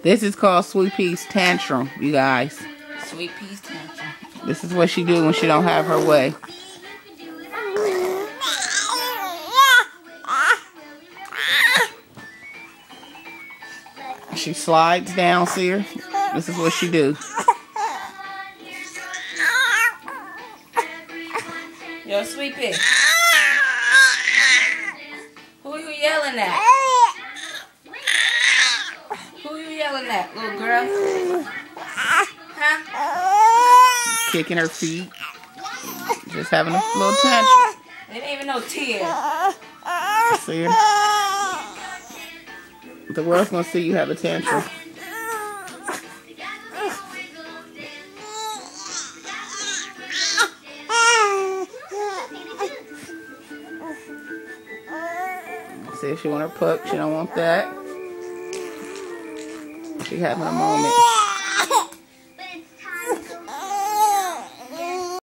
This is called Sweet Pea's tantrum, you guys. Sweet Pea's tantrum. This is what she do when she don't have her way. She slides down, see her? This is what she do. Yo, Sweet Pea. Who you yelling at? Who you yelling at, little girl? Huh? Kicking her feet. Just having a little tantrum. It ain't even no tears. See her? The world's gonna see you have a tantrum. See if she want her pup. She don't want that. She having a moment.